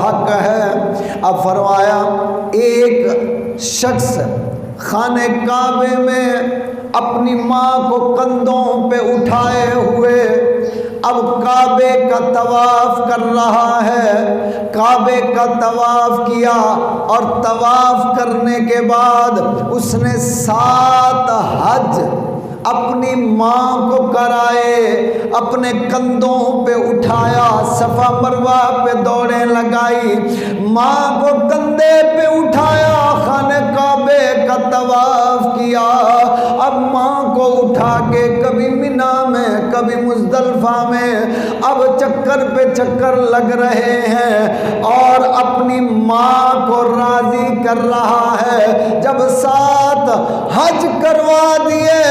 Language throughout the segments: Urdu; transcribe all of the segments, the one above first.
حق ہے۔ اب فرمایا ایک شخص خانہ کعبے میں اپنی ماں کو کندھوں پہ اٹھائے ہوئے اب کعبے کا طواف کر رہا ہے۔ کعبے کا طواف کیا اور طواف کرنے کے بعد اس نے 7 حج اپنی ماں کو کرائے، اپنے کندھوں پہ اٹھایا، صفا مروہ پہ دوڑیں لگائی، ماں کو کندھے پہ اٹھایا، خانہ کعبے کا طواف کیا۔ اب ماں کو اٹھا کے کبھی مینا میں کبھی مزدلفہ میں اب چکر پہ چکر لگ رہے ہیں اور اپنی ماں کو راضی کر رہا ہے۔ جب 7 حج کروا دیے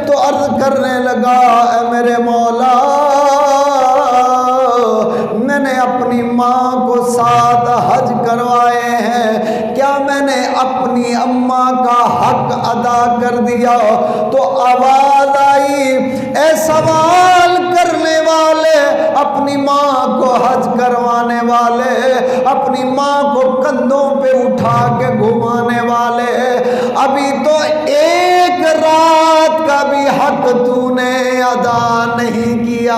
تو عرض کرنے لگا اے میرے مولا، میں نے اپنی ماں کو 7 حج کروائے ہیں، کیا میں نے اپنی اماں کا حق ادا کر دیا؟ تو آواز آئی اے سوال کرنے والے، اپنی ماں کو حج کروانے والے، اپنی ماں کو کندھوں پہ اٹھا کے گھمانے والے، ابھی تو ایک رات کا بھی حق تو نے ادا نہیں کیا۔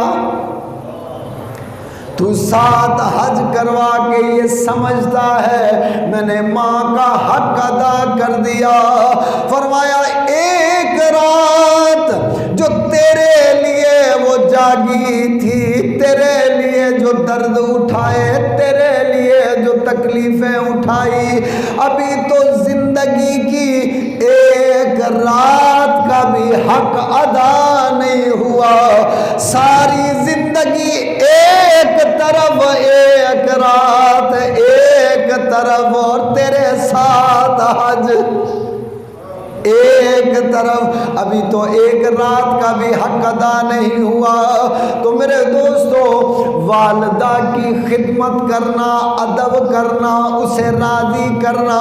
تو 7 حج کروا کے یہ سمجھتا ہے میں نے ماں کا حق ادا کر دیا۔ فرمایا ایک رات جو تیرے لیے وہ جاگی تھی، تیرے لیے جو درد اٹھائے، تیرے لیے جو تکلیفیں اٹھائی، ابھی تو زندگی کی ایک رات کا بھی حق ادا نہیں ہوا۔ ساری زندگی ایک طرف، ایک رات ایک طرف، اور تیرے 7 حج ایک طرف، ابھی تو ایک رات کا بھی حق ادا نہیں ہوا۔ تو میرے دوستو، والدہ کی خدمت کرنا، ادب کرنا، اسے راضی کرنا،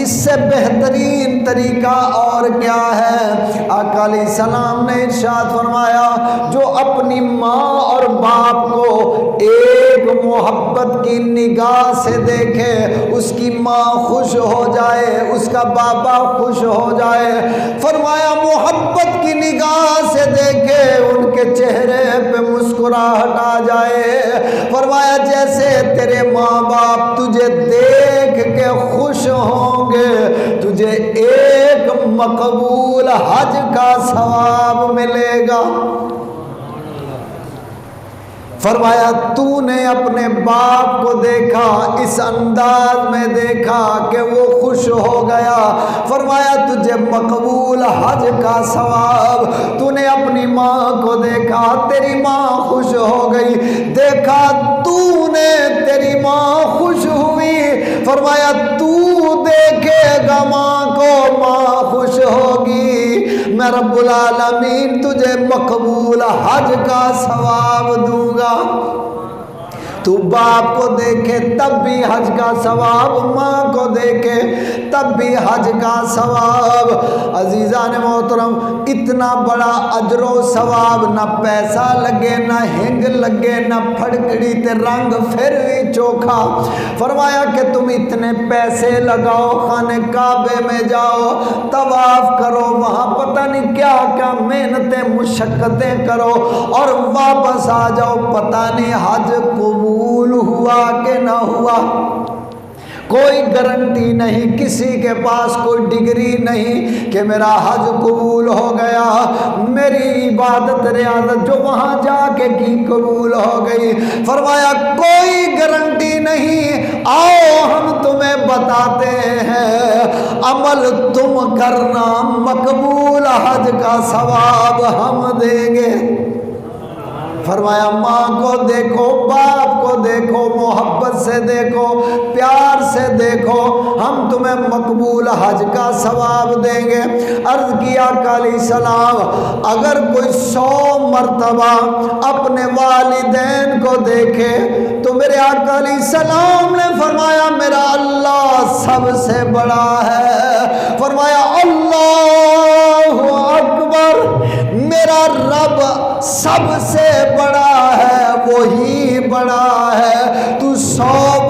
اس سے بہترین طریقہ اور کیا ہے؟ آقا علیہ السلام نے ارشاد فرمایا جو اپنی ماں اور باپ کو ایک محبت کی نگاہ سے دیکھے، اس کی ماں خوش ہو جائے، اس کا بابا خوش ہو جائے، فرمایا محبت کی نگاہ سے دیکھے، ان کے چہرے پہ مسکراہٹ آ جائے، فرمایا جیسے تیرے ماں باپ تجھے دیکھ کے خوش ہوں گے، تجھے ایک مقبول حج کا ثواب ملے گا۔ فرمایا تو نے اپنے باپ کو دیکھا، اس انداز میں دیکھا کہ وہ خوش ہو گیا، فرمایا تجھے مقبول حج کا ثواب۔ تو نے اپنی ماں کو دیکھا، تیری ماں خوش ہو گئی، دیکھا تو نے تیری ماں خوش ہوئی، فرمایا تو دیکھے گا ماں کو، ماں خوش ہوگی، میں رب العالمین تجھے مقبول حج کا ثواب دوں گا۔ تو باپ کو دیکھے تب بھی حج کا ثواب، ماں کو دیکھے تب بھی حج کا ثواب۔ عزیزان محترم، اتنا بڑا اجر و ثواب، نہ پیسہ لگے، نہ ہنگ لگے، نہ پھڑکڑی تے رنگ پھر بھی چوکھا۔ فرمایا کہ تم اتنے پیسے لگاؤ، خانہ کعبے میں جاؤ، طواف کرو، وہاں پتہ نہیں کیا کیا محنتیں مشقتیں کرو، اور واپس آ جاؤ، پتہ نہیں حج قبول ہوا کہ نہ ہوا۔ کوئی گارنٹی نہیں، کسی کے پاس کوئی ڈگری نہیں کہ میرا حج قبول ہو گیا، میری عبادت ریاضت جو وہاں جا کے کی قبول ہو گئی۔ فرمایا کوئی گارنٹی نہیں، آؤ ہم تمہیں بتاتے ہیں، عمل تم کرنا، مقبول حج کا ثواب ہم دیں گے۔ فرمایا ماں کو دیکھو، باپ کو دیکھو، محبت سے دیکھو، پیار سے دیکھو، ہم تمہیں مقبول حج کا ثواب دیں گے۔ عرض کیا آقا علیہ السلام اگر کوئی 100 مرتبہ اپنے والدین کو دیکھے تو میرے آقا علیہ السلام نے فرمایا میرا اللہ سب سے بڑا ہے۔ فرمایا اللہ اکبر، میرا رب سب سے بڑا ہے، وہی بڑا ہے۔ تو 100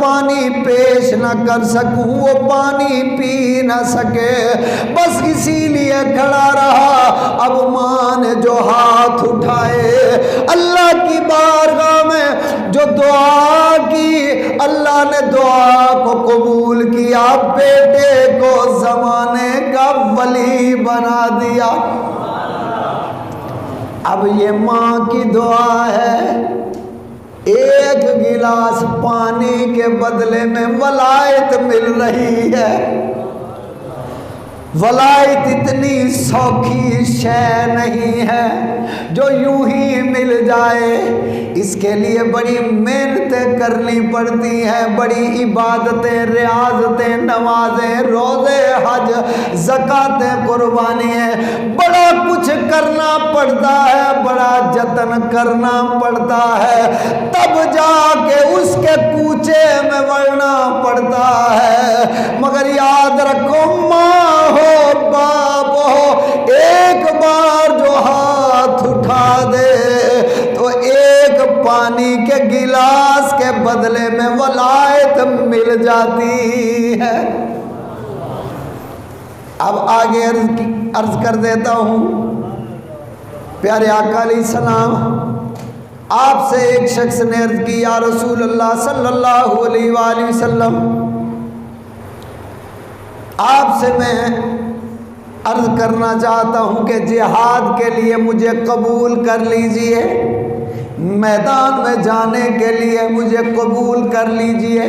پانی پیش نہ کر سکوں، وہ پانی پی نہ سکے، بس اسی لیے کھڑا رہا۔ اب ماں نے جو ہاتھ اٹھائے اللہ کی بارگاہ میں، جو دعا کی، اللہ نے دعا کو قبول کیا، بیٹے کو زمانے کا ولی بنا دیا۔ اب یہ ماں کی دعا ہے، ایک گلاس پانی کے بدلے میں ولایت مل رہی ہے۔ ولایت اتنی سوکھی شے نہیں ہے جو یوں ہی مل جائے، اس کے لیے بڑی محنتیں کرنی پڑتی ہیں، بڑی عبادتیں، ریاضتیں، نمازیں، روزے، حج، زکاتیں، قربانیاں، بڑا کچھ کرنا پڑتا ہے، بڑا جتن کرنا پڑتا ہے، تب جا کے اس کے کوچے میں بڑھنا پڑتا ہے۔ مگر یاد رکھو، ماں ہو باپ ہو، ایک بار جو ہاتھ اٹھا دے تو ایک پانی کے گلاس کے بدلے میں ولایت مل جاتی ہے۔ اب آگے عرض کر دیتا ہوں، پیارے آقا علیہ السلام، آپ سے ایک شخص نے عرض کی، یا رسول اللہ صلی اللہ علیہ وآلہ وسلم، آپ سے میں عرض کرنا چاہتا ہوں کہ جہاد کے لیے مجھے قبول کر لیجئے، میدان میں جانے کے لیے مجھے قبول کر لیجئے،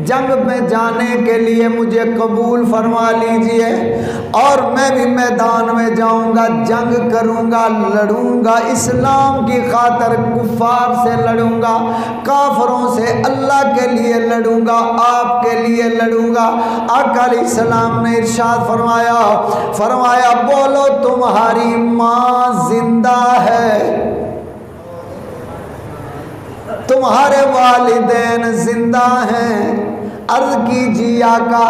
جنگ میں جانے کے لیے مجھے قبول فرما لیجئے، اور میں بھی میدان میں جاؤں گا، جنگ کروں گا، لڑوں گا، اسلام کی خاطر کفار سے لڑوں گا، کافروں سے اللہ کے لیے لڑوں گا، آپ کے لیے لڑوں گا۔ آقا علیہ السلام نے ارشاد فرمایا بولو تمہاری ماں زندہ ہے، تمہارے والدین زندہ ہیں۔ عرض کیجیے آقا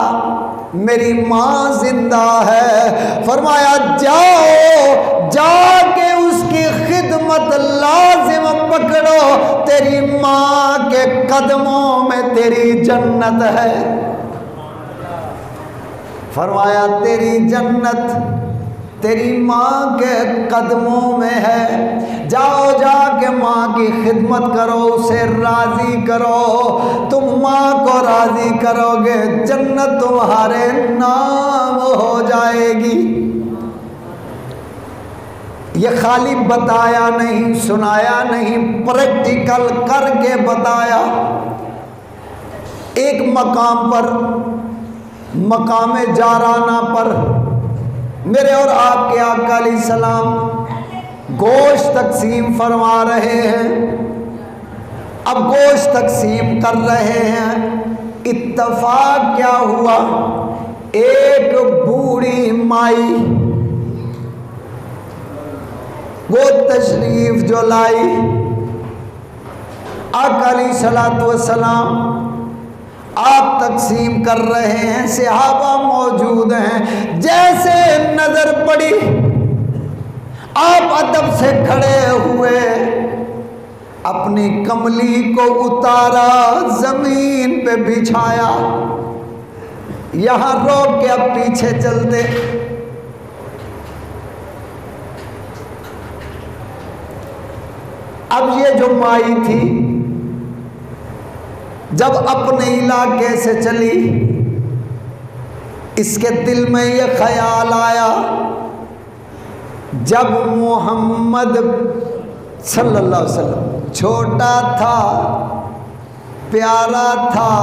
میری ماں زندہ ہے۔ فرمایا جاؤ، جا کے اس کی خدمت لازم پکڑو، تیری ماں کے قدموں میں تیری جنت ہے۔ فرمایا تیری جنت تیری ماں کے قدموں میں ہے، جاؤ جا کے ماں کی خدمت کرو، اسے راضی کرو، تم ماں کو راضی کرو گے، جنت تمہارے نام ہو جائے گی۔ یہ خالی بتایا نہیں، سنایا نہیں، پریکٹیکل کر کے بتایا۔ ایک مقام پر، مقام جارانہ پر، میرے اور آپ کے آقا علیہ السلام گوشت تقسیم فرما رہے ہیں۔ اب گوشت تقسیم کر رہے ہیں، اتفاق کیا ہوا، ایک بوڑھی مائی وہ تشریف جو لائی، آقا علیہ السلام آپ تقسیم کر رہے ہیں، صحابہ موجود ہیں، جیسے نظر پڑی آپ ادب سے کھڑے ہوئے، اپنی کملی کو اتارا، زمین پہ بچھایا، یہاں روک کے اب پیچھے چلتے۔ اب یہ جو مائی تھی جب اپنے علاقے سے چلی، اس کے دل میں یہ خیال آیا، جب محمد صلی اللہ علیہ وسلم چھوٹا تھا، پیارا تھا،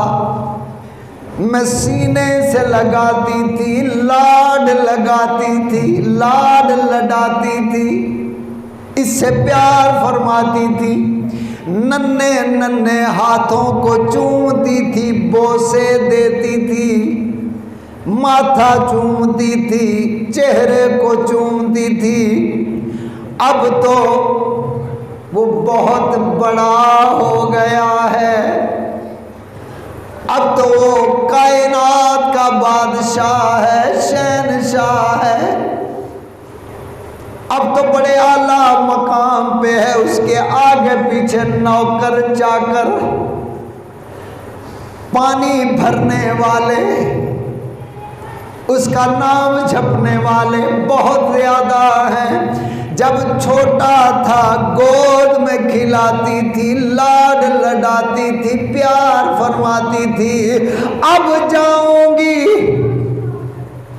میں سینے سے لگاتی تھی، لاڈ لگاتی تھی، لاڈ لڈاتی تھی، اس سے پیار فرماتی تھی، ننھے ننھے ہاتھوں کو چومتی تھی، بوسے دیتی تھی، ماتھا چومتی تھی، چہرے کو چومتی تھی۔ اب تو وہ بہت بڑا ہو گیا ہے، اب تو وہ کائنات کا بادشاہ ہے، شہنشاہ ہے، اب تو بڑے اعلیٰ مقام پہ ہے، اس کے آگے پیچھے نوکر چاکر۔ پانی بھرنے والے، اس کا نام جپنے والے بہت زیادہ ہیں۔ جب چھوٹا تھا گود میں کھلاتی تھی، لاڈ لڈاتی تھی، پیار فرماتی تھی، اب جاؤں گی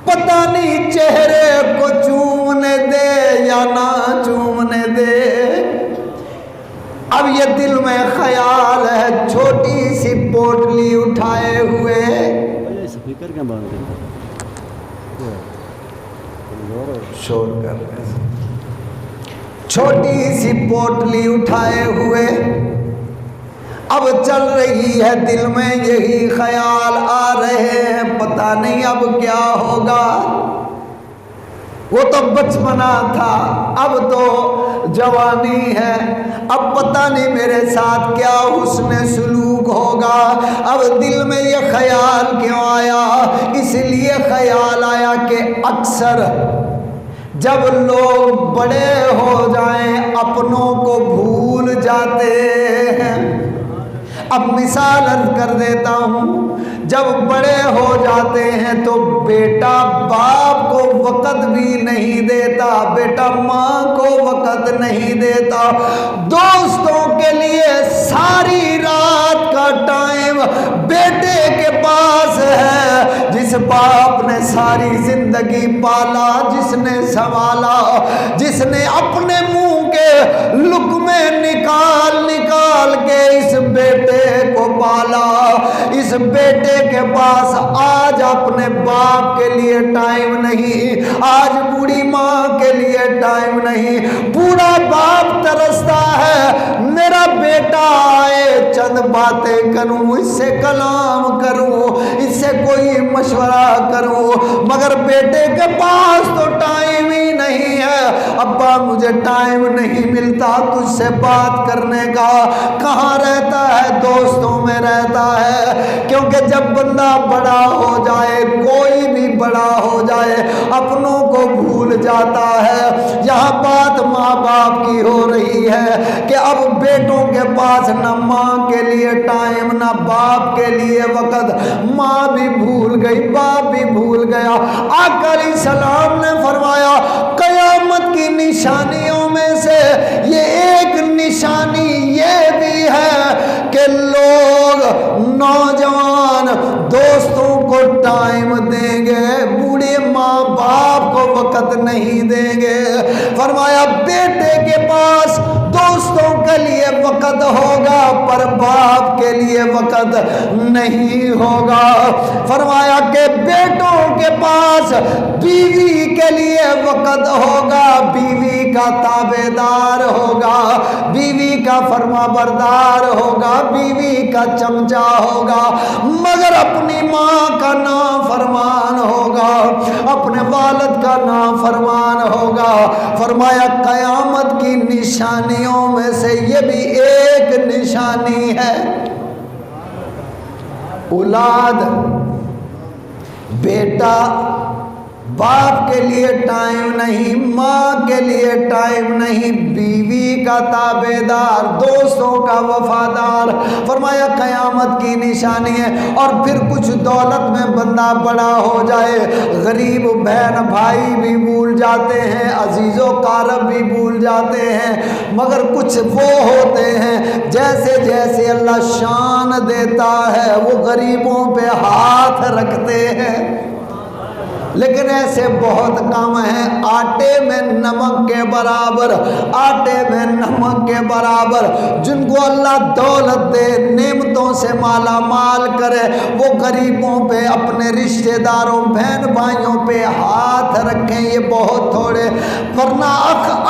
پتہ نہیں چہرے کو چومنے دے یا نہ چومنے دے۔ اب یہ دل میں خیال ہے، چھوٹی سی پوٹلی اٹھائے ہوئے، شور کر رہے ہیں، چھوٹی سی پوٹلی اٹھائے ہوئے اب چل رہی ہے، دل میں یہی خیال آ رہے ہیں، پتہ نہیں اب کیا ہوگا۔ وہ تو بچپنا تھا، اب تو جوانی ہے، اب پتہ نہیں میرے ساتھ کیا حسن سلوک ہوگا۔ اب دل میں یہ خیال کیوں آیا؟ اس لیے خیال آیا کہ اکثر جب لوگ بڑے ہو جائیں اپنوں کو بھول جاتے ہیں۔ اب مثال عرض کر دیتا ہوں، جب بڑے ہو جاتے ہیں تو بیٹا باپ کو وقت بھی نہیں دیتا، بیٹا ماں کو وقت نہیں دیتا، دوستوں کے لیے ساری رات کا ٹائم بیٹے کے پاس ہے، جس باپ نے ساری زندگی پالا، جس نے سنبھالا، جس نے اپنے منہ کے لقمے نکال نکال کے اس بیٹے کو پالا، اس بیٹے کے پاس آج اپنے باپ کے لیے ٹائم نہیں، آج بوڑھی ماں کے لیے ٹائم نہیں۔ بوڑھا باپ ترستا ہے میرا بیٹا آئے، چند باتیں کروں، اس سے کلام کروں، اس سے کوئی مشورہ کروں، مگر بیٹے کے پاس تو ٹائم ہی نہیں ہے۔ ابا مجھے ٹائم نہیں ملتا تجھ سے بات کرنے کا۔ کہاں رہتا ہے؟ دوستوں میں رہتا ہے، کیونکہ جب بندہ بڑا ہو جائے، کوئی بھی بڑا ہو جائے، اپنوں کو بھول جاتا ہے۔ یہاں بات ماں باپ کی ہو رہی ہے کہ اب بیٹوں کے پاس نہ ماں کے لیے ٹائم، نہ باپ کے لیے وقت، ماں بھی بھول گئی، باپ بھی بھول گیا۔ آقا علیہ السلام نے فرمایا قیامت کی نشانیوں میں سے یہ ایک نشانی یہ بھی ہے کہ لوگ نوجوان دوستوں کو ٹائم دیں گے، بوڑھے ماں باپ کو وقت نہیں دیں گے۔ فرمایا بیٹے کے پاس دوستوں کے لیے وقت ہوگا پر باپ کے لیے وقت نہیں ہوگا۔ فرمایا کہ بیٹوں کے پاس بیوی کے لیے وقت ہوگا، بیوی کا تابعدار ہوگا، بیوی کا فرما بردار ہوگا، بیوی کا چمچا ہوگا، مگر اپنی ماں کا نافرمان ہوگا، اپنے والد کا نافرمان ہوگا۔ فرمایا قیامت کی نشانیوں میں سے یہ بھی ایک نشانی ہے، اولاد، بیٹا باپ کے لیے ٹائم نہیں، ماں کے لیے ٹائم نہیں، بیوی کا تابعدار، دوستوں کا وفادار۔ فرمایا قیامت کی نشانی ہے۔ اور پھر کچھ دولت میں بندہ بڑا ہو جائے، غریب بہن بھائی بھی بھول جاتے ہیں، عزیز و قارب بھی بھول جاتے ہیں، مگر کچھ وہ ہوتے ہیں جیسے جیسے اللہ شان دیتا ہے وہ غریبوں پہ ہاتھ رکھتے ہیں۔ لیکن ایسے بہت کم ہیں، آٹے میں نمک کے برابر، آٹے میں نمک کے برابر، جن کو اللہ دولت دے، نعمتوں سے مالا مال کرے، وہ غریبوں پہ، اپنے رشتہ داروں بہن بھائیوں پہ ہاتھ رکھیں، یہ بہت تھوڑے، ورنہ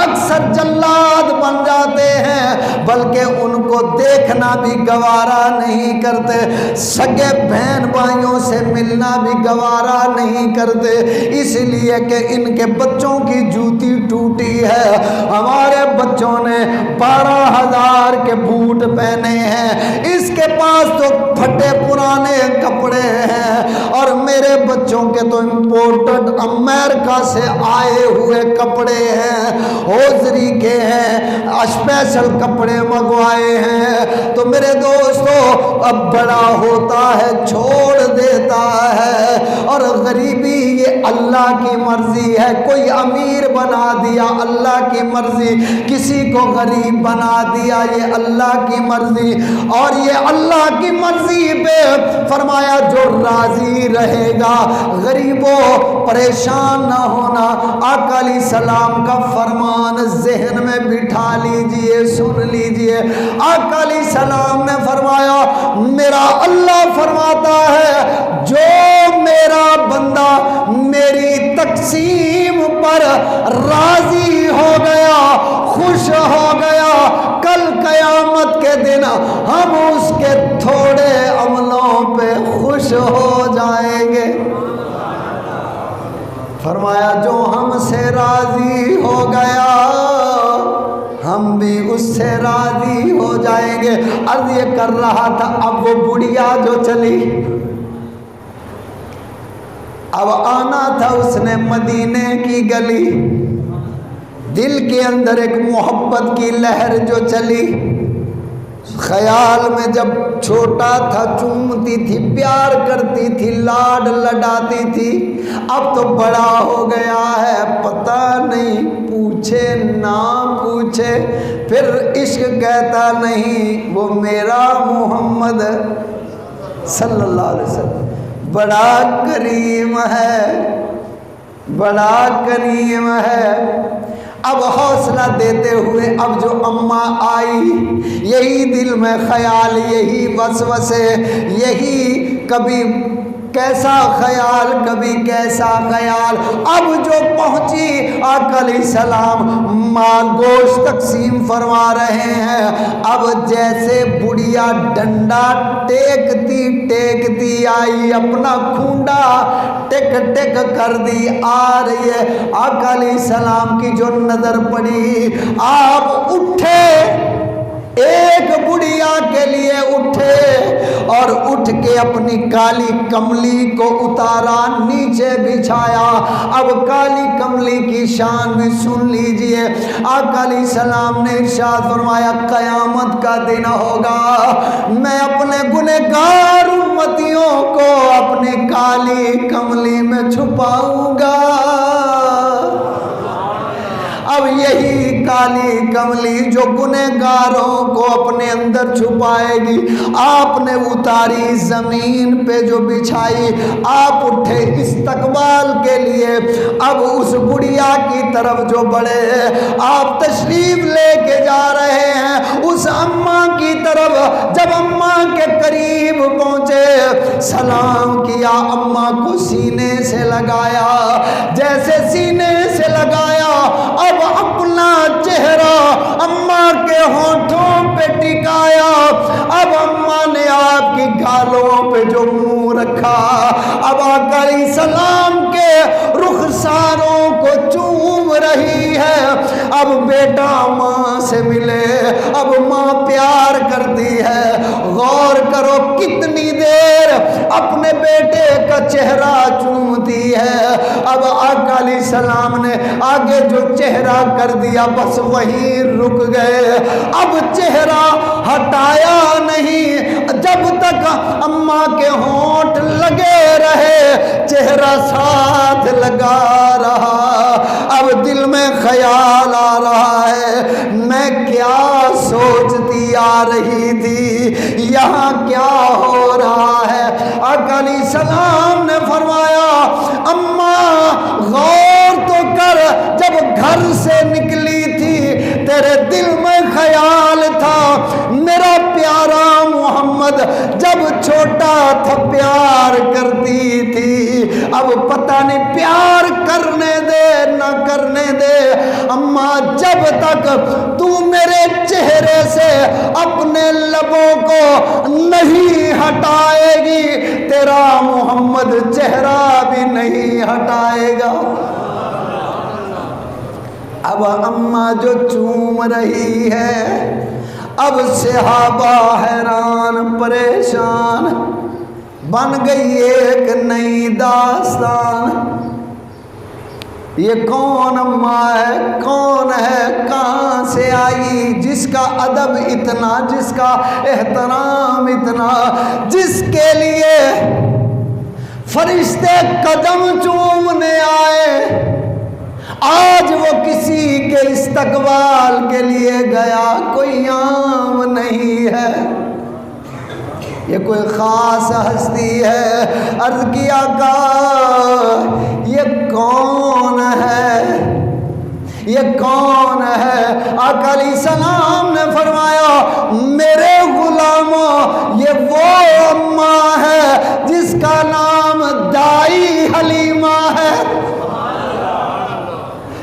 اکثر جلاد بن جاتے ہیں، بلکہ ان کو دیکھنا بھی گوارا نہیں کرتے، سگے بہن بھائیوں سے ملنا بھی گوارا نہیں کرتے، اس لیے کہ ان کے بچوں کی جوتی ٹوٹی ہے۔ ہمارے بچوں نے 12,000 کے بوٹ پہنے ہیں، اس کے پاس تو پھٹے پرانے کپڑے ہیں، اور میرے بچوں بچوں کے تو امپورٹڈ امریکہ سے آئے ہوئے کپڑے ہیں، ہوزری کے ہیں، اسپیشل کپڑے منگوائے ہیں۔ تو میرے دوستو اب بڑا ہوتا ہے چھوڑ دیتا ہے، اور غریبی یہ اللہ کی مرضی ہے، کوئی امیر بنا دیا اللہ کی مرضی، کسی کو غریب بنا دیا یہ اللہ کی مرضی، اور یہ اللہ کی مرضی پہ فرمایا جو راضی رہے گا۔ غریبوں پریشان نہ ہونا، آقا علیہ السلام کا فرمان ذہن میں بٹھا لیجئے، سن لیجئے۔ آقا علیہ السلام نے فرمایا میرا اللہ فرماتا ہے جو میرا بندہ میری تقسیم پر راضی ہو گیا، خوش ہو گیا، کل قیامت کے دن ہم اس کے تھوڑے عملوں پہ خوش ہو جائیں گے۔ فرمایا جو ہم سے راضی ہو گیا ہم بھی اس سے راضی ہو جائیں گے۔ عرض یہ کر رہا تھا، اب وہ بڑھیا جو چلی، اب آنا تھا اس نے مدینے کی گلی، دل کے اندر ایک محبت کی لہر جو چلی، خیال میں جب چھوٹا تھا چومتی تھی، پیار کرتی تھی، لاڈ لڈاتی تھی، اب تو بڑا ہو گیا ہے، پتہ نہیں پوچھے نہ پوچھے، پھر عشق کہتا نہیں وہ میرا محمد صلی اللہ علیہ وسلم بڑا کریم ہے، بڑا کریم ہے۔ اب حوصلہ دیتے ہوئے اب جو اماں آئی، یہی دل میں خیال، یہی وسوسے، یہی کبھی کیسا خیال کبھی کیسا خیال۔ اب جو پہنچی آقا علیہ السلام ماں گوشت تقسیم فرما رہے ہیں، اب جیسے بڑھیا ڈنڈا ٹیکتی آئی، اپنا کھونڈا ٹک ٹک کر دی آ رہی ہے۔ آقا علیہ السلام کی جو نظر پڑی، آپ اٹھے، ایک بڑھیا کے لیے اٹھے اور اٹھ کے اپنی کالی کملی کو اتارا، نیچے بچھایا۔ اب کالی کملی کی شان بھی سن لیجئے۔ آقا علیہ السلام نے ارشاد فرمایا قیامت کا دن ہوگا، میں اپنے گنہگار امتیوں کو اپنی کالی کملی میں چھپاؤں گا۔ اب یہی کالی کملی جو گنہگاروں کو اپنے اندر چھپائے گی، آپ نے اتاری زمین پہ جو بچھائی، آپ اٹھے استقبال کے لیے۔ اب اس بڑھیا کی طرف جو بڑھے، آپ تشریف لے کے جا رہے ہیں اس اماں کی طرف۔ جب اماں کے قریب پہنچے، سلام کیا، اماں کو سینے سے لگایا، جیسے سینے سے لگایا اب اپنا چہرہ اماں کے ہونٹوں پہ ٹکایا۔ اب اماں نے آپ کی گالوں پہ جو منہ رکھا، اب آقا علیہ السلام کے رخساروں کو چوم رہی ہے۔ اب بیٹا ماں سے ملے، اب ماں پیار کرتی ہے۔ غور کرو کتنی دیر اپنے بیٹے کا چہرہ چومتی ہے۔ اب آقا علیہ السلام نے آگے جو چہرہ کر دیا بس وہیں رک گئے، اب چہرہ ہٹایا نہیں۔ جب تک اماں کے ہونٹ لگے رہے، چہرہ ساتھ لگا رہا۔ اب دل میں خیال آ رہا ہے، میں کیا سوچتی آ رہی تھی، یہاں کیا ہو رہا ہے۔ آقا علیہ السلام نے فرمایا اماں غور تو کر، جب گھر سے نکلی تھی تیرے دل میں خیال تھا میرا پیارا محمد جب چھوٹا تھا پیار کرتی تھی، اب پتہ نہیں پیار کرنے دے نہ کرنے دے۔ اماں جب تک تو میرے چہرے سے اپنے لبوں کو نہیں ہٹائے گی، تیرا محمد چہرہ بھی نہیں ہٹائے گا۔ اب اماں جو چوم رہی ہے، اب صحابہ حیران پریشان، بن گئی ایک نئی داستان۔ یہ کون اماں ہے، کون ہے، کہاں سے آئی، جس کا ادب اتنا، جس کا احترام اتنا، جس کے لیے فرشتے قدم چومنے آئے، آج وہ کسی کے استقبال کے لیے گیا، کوئی عام نہیں ہے، یہ کوئی خاص ہستی ہے۔ عرض کیا آقا یہ کون ہے، یہ کون ہے؟ آقا علیہ السلام نے فرمایا میرے غلاموں یہ وہ اماں ہے جس کا نام دائی حلیمہ ہے،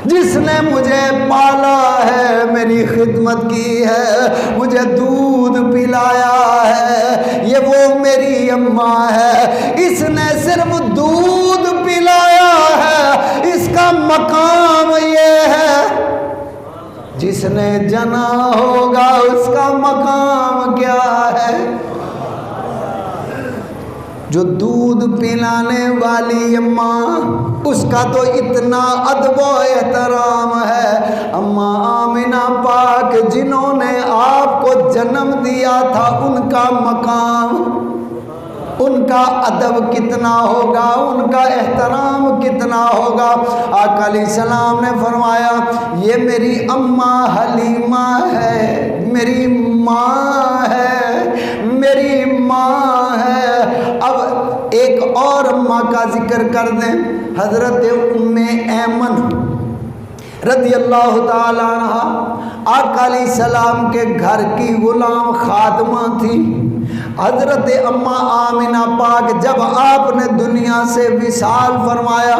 جس نے مجھے پالا ہے، میری خدمت کی ہے، مجھے دودھ پلایا ہے، یہ وہ میری اماں ہے۔ اس نے صرف دودھ پلایا ہے، اس کا مقام یہ ہے، جس نے جنا ہوگا اس کا مقام کیا ہے؟ جو دودھ پلانے والی اماں، اس کا تو اتنا ادب و احترام ہے۔ اماں آمنہ پاک جنہوں نے آپ کو جنم دیا تھا، ان کا مقام، ان کا ادب کتنا ہوگا، ان کا احترام کتنا ہوگا۔ آقا علیہ السلام نے فرمایا یہ میری اماں حلیمہ ہے، میری ماں ہے، میری ماں ہے۔ اب ایک اور اماں کا ذکر کر دیں، حضرت ام ایمن رضی اللہ تعالی عنہ، آقا علیہ السلام کے گھر کی غلام خادمہ تھی۔ حضرت اماں آمنہ پاک جب آپ نے دنیا سے وصال فرمایا،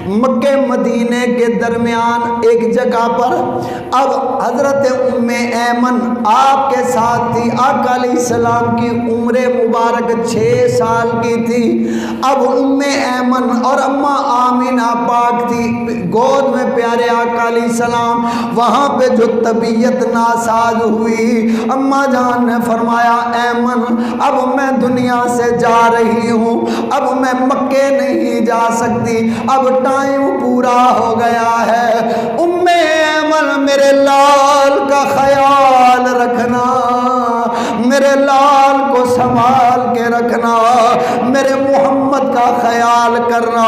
مکہ مدینے کے درمیان ایک جگہ پر، اب حضرت ام ایمن آپ کے ساتھ تھی۔ آقا علیہ السلام کی عمر مبارک 6 سال کی تھی۔ اب ام ایمن اور اماں آمنہ پاک تھی گود میں پیارے آقا علیہ السلام، وہاں پہ جو طبیعت ناساز ہوئی، اماں جان نے فرمایا ایمن اب میں دنیا سے جا رہی ہوں، اب میں مکے نہیں جا سکتی، اب ٹائم پورا ہو گیا ہے، ام ایمن میرے لال کا خیال رکھنا، میرے لال کو سنبھال کے رکھنا، میرے محمد کا خیال کرنا۔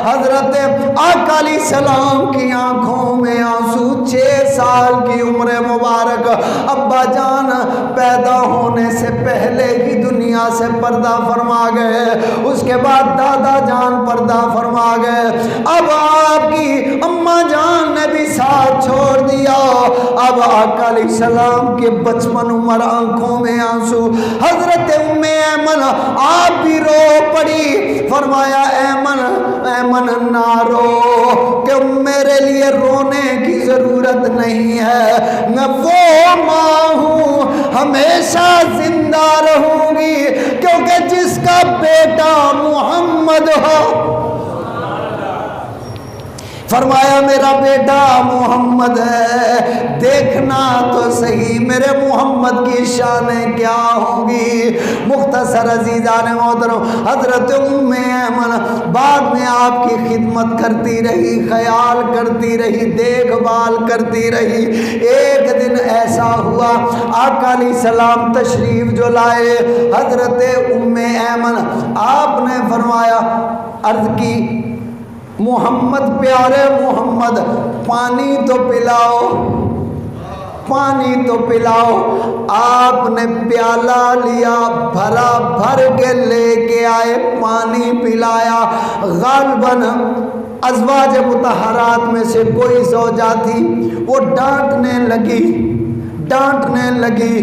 حضرت آقا علیہ السلام کی آنکھوں میں آنسو، 6 سال کی عمر مبارک، ابا جان پیدا ہونے سے پہلے ہی دنیا سے پردہ فرما گئے، اس کے بعد دادا جان پردہ فرما گئے، اب آپ کی اماں جان نے بھی ساتھ چھوڑ دیا۔ اب آقا علیہ السلام کے بچپن عمر آنکھوں میں آنسو، حضرت ام ایمن آپ بھی رو پڑی، فرمایا ایمن ایمن نہ رو، کہ میرے لیے رونے کی ضرورت نہیں ہے، میں وہ ماں ہوں ہمیشہ زندہ رہوں گی، کیونکہ جس کا بیٹا محمد ہو، فرمایا میرا بیٹا محمد ہے، دیکھنا تو صحیح میرے محمد کی شانیں کیا ہوں گی۔ مختصر عزیزان محترم، حضرت ام ایمن بعد میں آپ کی خدمت کرتی رہی، خیال کرتی رہی، دیکھ بھال کرتی رہی۔ ایک دن ایسا ہوا آقا علیہ السلام تشریف جو لائے، حضرت ام ایمن آپ نے فرمایا، عرض کی محمد پیارے محمد پانی تو پلاؤ، پانی تو پلاؤ۔ آپ نے پیالہ لیا، بھرا بھر کے لے کے آئے، پانی پلایا۔ غالباً ازواج مطہرات میں سے کوئی زوجہ تھی، وہ ڈانٹنے لگی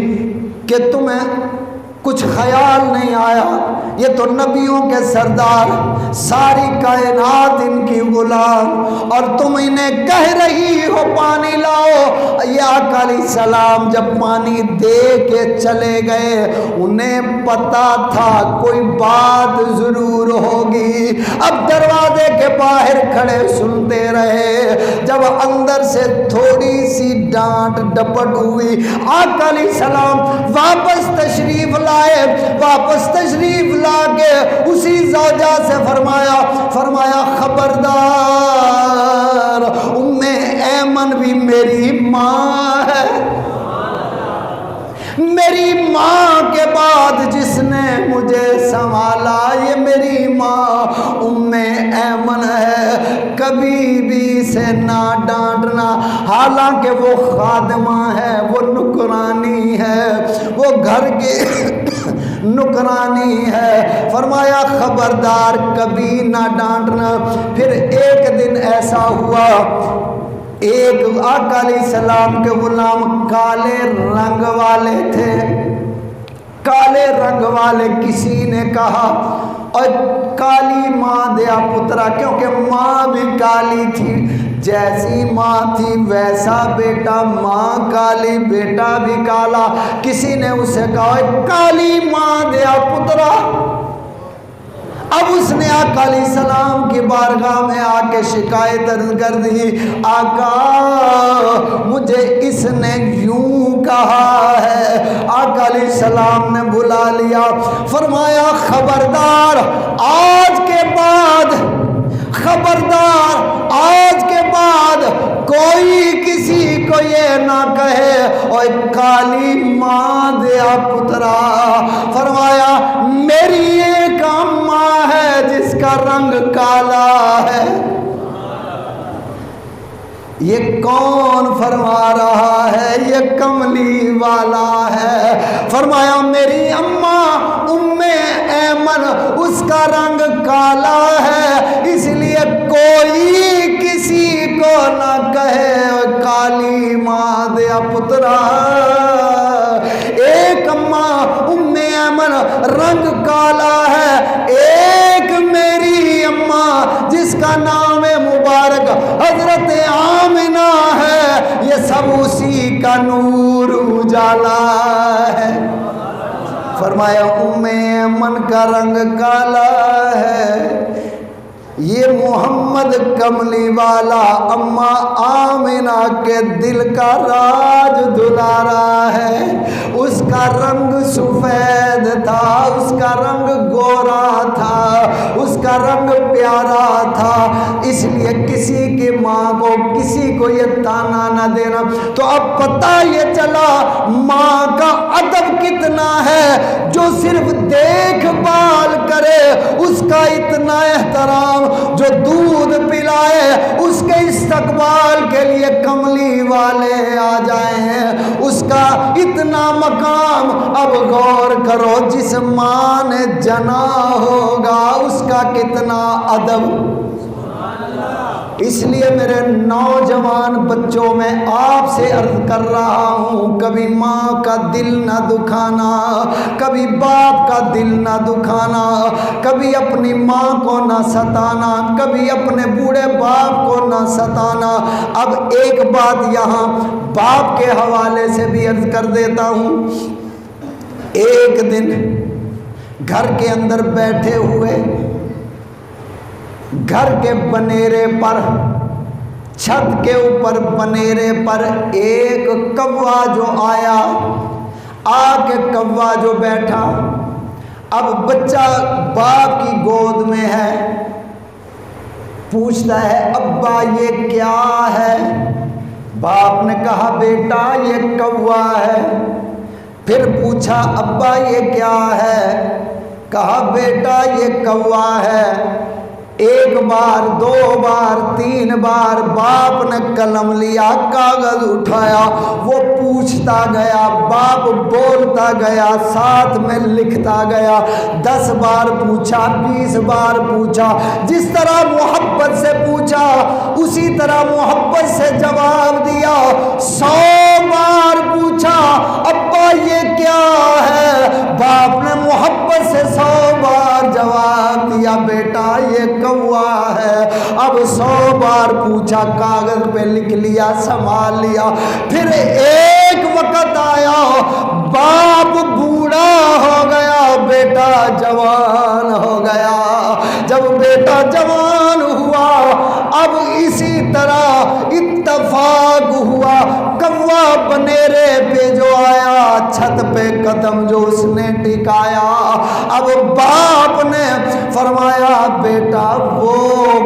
کہ تمہیں کچھ خیال نہیں آیا، یہ تو نبیوں کے سردار، ساری کائنات ان کی غلام، اور تم انہیں کہہ رہی ہو پانی لاؤ۔ یہ آقا علیہ السلام جب پانی دے کے چلے گئے، انہیں پتا تھا کوئی بات ضرور ہوگی۔ ہوگی. اب دروازے کے باہر کھڑے سنتے رہے. جب اندر سے تھوڑی سی ڈانٹ ڈپٹ ہوئی, آقا علیہ السلام واپس تشریف لائے. واپس تشریف لا کے اسی زوجہ سے فرمایا خبردار, ام ایمن بھی میری ماں ہے. میری ماں کے بعد جس نے مجھے سنبھالا یہ میری ماں ام ایمن ہے. کبھی بھی اسے نہ ڈانٹنا, حالانکہ وہ خادمہ ہے, وہ نکرانی ہے, وہ گھر کے نکرانی ہے. فرمایا خبردار کبھی نہ ڈانٹنا. پھر ایک دن ایسا ہوا, ایک آقا علیہ السلام کے غلام کالے رنگ والے تھے. کالے رنگ والے کسی نے کہا, اور کالی ماں دیا پترا, کیونکہ ماں بھی کالی تھی, جیسی ماں تھی ویسا بیٹا, ماں کالی بیٹا بھی کالا. کسی نے اسے کہا کالی ماں دیا پترا. اب اس نے آقا علیہ السلام کی بارگاہ میں آ کے شکایت کر دی, آقا مجھے اس نے یوں کہا ہے. آقا علیہ السلام نے بلا لیا. فرمایا خبردار آج کے بعد, خبردار آج کے بعد کوئی کسی کو یہ نہ کہے اور کالی ماں دیا پترا. فرمایا میری ایک اماں ہے جس کا رنگ کالا ہے. یہ کون فرما رہا ہے؟ یہ کملی والا ہے. فرمایا میری اماں ام ایمن, اس کا رنگ کالا ہے, اس لیے کوئی کسی کو نہ کہے کالی ماں دیا پترا. ایک اماں ام ایمن رنگ کالا ہے, ایک میری اماں جس کا نام مبارک حضرت آمنہ ہے, یہ سب اسی کا نور اجالا ہے. فرمایا ام ایمن کا رنگ کالا ہے, یہ محمد کملی والا اماں آمنہ کے دل کا راج دلارا ہے. اس کا رنگ سفید تھا, اس کا رنگ گورا تھا, اس کا رنگ پیارا تھا. اس لیے کسی کی ماں کو, کسی کو یہ تانا نہ دینا. تو اب پتہ یہ چلا ماں کا ادب کتنا ہے, جو صرف دیکھ بھال کرے اس کا اتنا احترام, جو دودھ پلائے اس کے استقبال کے لیے کملی والے آ جائیں, اس کا اتنا مقام. اب غور کرو جس ماں نے جنا ہوگا اس کا کتنا ادب. اس لیے میرے نوجوان بچوں میں آپ سے عرض کر رہا ہوں, کبھی ماں کا دل نہ دکھانا, کبھی باپ کا دل نہ دکھانا, کبھی اپنی ماں کو نہ ستانا, کبھی اپنے بوڑھے باپ کو نہ ستانا. اب ایک بات یہاں باپ کے حوالے سے بھی عرض کر دیتا ہوں. ایک دن گھر کے اندر بیٹھے ہوئے, گھر کے بنیرے پر, چھت کے اوپر بنیرے پر ایک کوا جو آیا, آ کے کوا جو بیٹھا. اب بچہ باپ کی گود میں ہے, پوچھتا ہے ابا یہ کیا ہے؟ باپ نے کہا بیٹا یہ کوا ہے. پھر پوچھا ابا یہ کیا ہے؟ کہا بیٹا یہ کوا ہے. ایک بار, دو بار, تین بار باپ نے قلم لیا, کاغذ اٹھایا, وہ پوچھتا گیا, باپ بولتا گیا, ساتھ میں لکھتا گیا. 10 بار پوچھا, 20 بار پوچھا, جس طرح محبت سے پوچھا اسی طرح محبت سے جواب دیا. 100 بار پوچھا ابا یہ کیا ہے؟ باپ نے محبت سے 100 بار جواب دیا بیٹا یہ کوا ہے. اب 100 بار پوچھا, کاغذ پہ لکھ لیا, سنبھال لیا. پھر ایک وقت آیا, باپ بوڑھا ہو گیا, بیٹا جوان ہو گیا. جب بیٹا جوان ہوا، اب اسی طرح اتفاق ہوا، کوا بنیرے پہ جو آیا، چھت پہ قدم جو اس نے ٹکایا، اب باپ نے فرمایا بیٹا وہ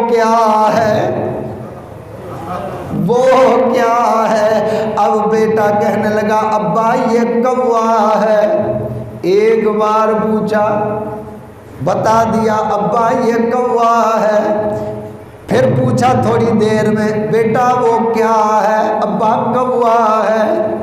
کیا ہے، وہ کیا ہے؟ اب بیٹا کہنے لگا ابا یہ کوا ہے۔ ایک بار پوچھا، بتا دیا ابا یہ کوا ہے۔ پھر پوچھا تھوڑی دیر میں بیٹا وہ کیا ہے؟ ابا کوا ہے۔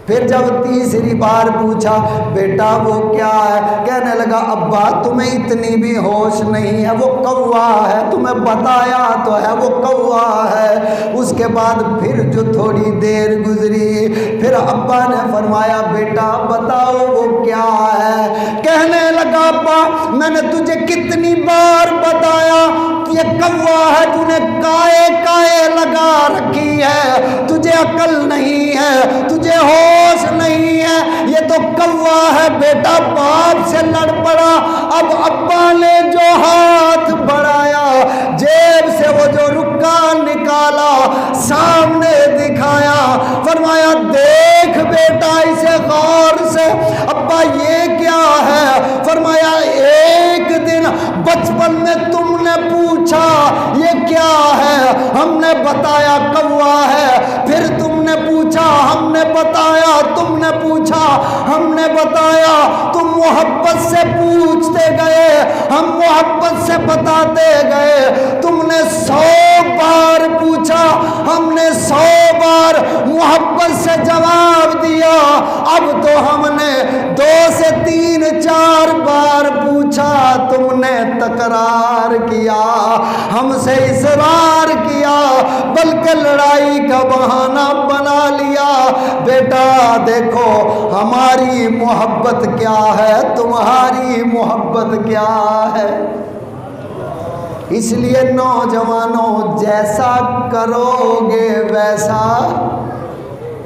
پھر جب تیسری بار پوچھا بیٹا وہ کیا ہے، کہنے لگا ابا تمہیں اتنی بھی ہوش نہیں ہے، وہ کوا ہے، تمہیں بتایا تو ہے وہ کوا ہے۔ اس کے بعد پھر جو تھوڑی دیر گزری، پھر ابا نے فرمایا بیٹا بتاؤ وہ کیا ہے؟ کہنے لگا ابا میں نے تجھے کتنی بار بتایا یہ کوا ہے، تو نے کائے کائے لگا رکھی ہے، تجھے عقل نہیں ہے، تجھے ہوش نہیں ہے، یہ تو کوا ہے۔ بیٹا باپ سے لڑ پڑا۔ اب ابا نے جو ہاتھ بڑھایا، جیب سے وہ جو رکا نکالا، سامنے دکھایا، فرمایا دیکھ بیٹا اسے غور سے۔ ابا یہ کیا ہے؟ فرمایا ایک دن بچپن میں تم نے پوچھا یہ کیا ہے، ہم نے بتایا کوا ہے، پھر تم نے پوچھا ہم نے بتایا، تم نے پوچھا ہم نے بتایا، تم محبت سے پوچھتے گئے، ہم محبت سے بتاتے گئے، تم نے 100 بار پوچھا، ہم نے 100 بار محبت سے جواب دیا، اب تو ہم نے 2 سے 3 4 بار پوچھا، تم نے تکرار کیا، ہم سے اصرار کیا، بلکہ لڑائی کا بہانہ بنا لیا۔ بیٹا دیکھو ہماری محبت کیا ہے، تمہاری محبت کیا ہے۔ اس لیے نوجوانوں جیسا کرو گے ویسا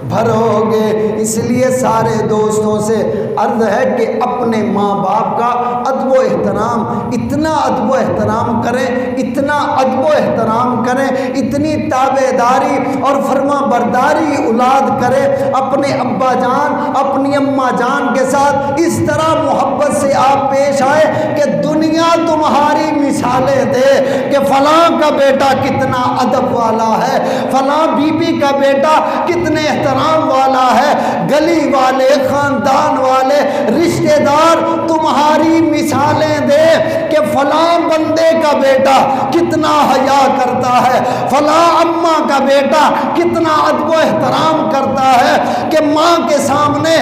بھرو گے۔ اس لیے سارے دوستوں سے عرض ہے کہ اپنے ماں باپ کا ادب و احترام، اتنا ادب و احترام کریں، اتنا ادب و احترام کریں، اتنی تابع داری اور فرما برداری اولاد کرے اپنے ابا جان اپنی اماں جان کے ساتھ، اس طرح محبت سے آپ پیش آئے کہ دنیا تمہاری مثالیں دے کہ فلاں کا بیٹا کتنا ادب والا ہے، فلاں بی بی کا بیٹا کتنے احترام والا ہے، گلی والے خاندان والے رشتہ دار تمہاری مثالیں دے کہ فلاں بندے کا بیٹا کتنا حیا کرتا ہے، فلاں اماں کا بیٹا کتنا ادب و احترام کرتا ہے کہ ماں کے سامنے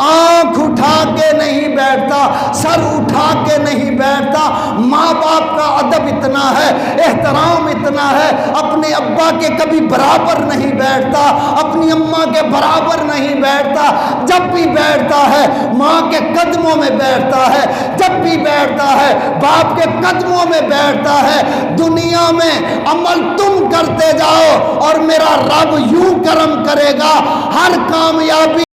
آنکھ اٹھا کے نہیں بیٹھتا، سر اٹھا کے نہیں بیٹھتا۔ ماں باپ کا ادب اتنا ہے، احترام اتنا ہے، اپنے ابا کے کبھی برابر نہیں بیٹھتا، اپنی اماں کے برابر نہیں بیٹھتا، جب بھی بیٹھتا ہے ماں کے قدموں میں بیٹھتا ہے، جب بھی بیٹھتا ہے باپ کے قدموں میں بیٹھتا ہے۔ دنیا میں عمل تم کرتے جاؤ اور میرا رب یوں کرم کرے گا، ہر کامیابی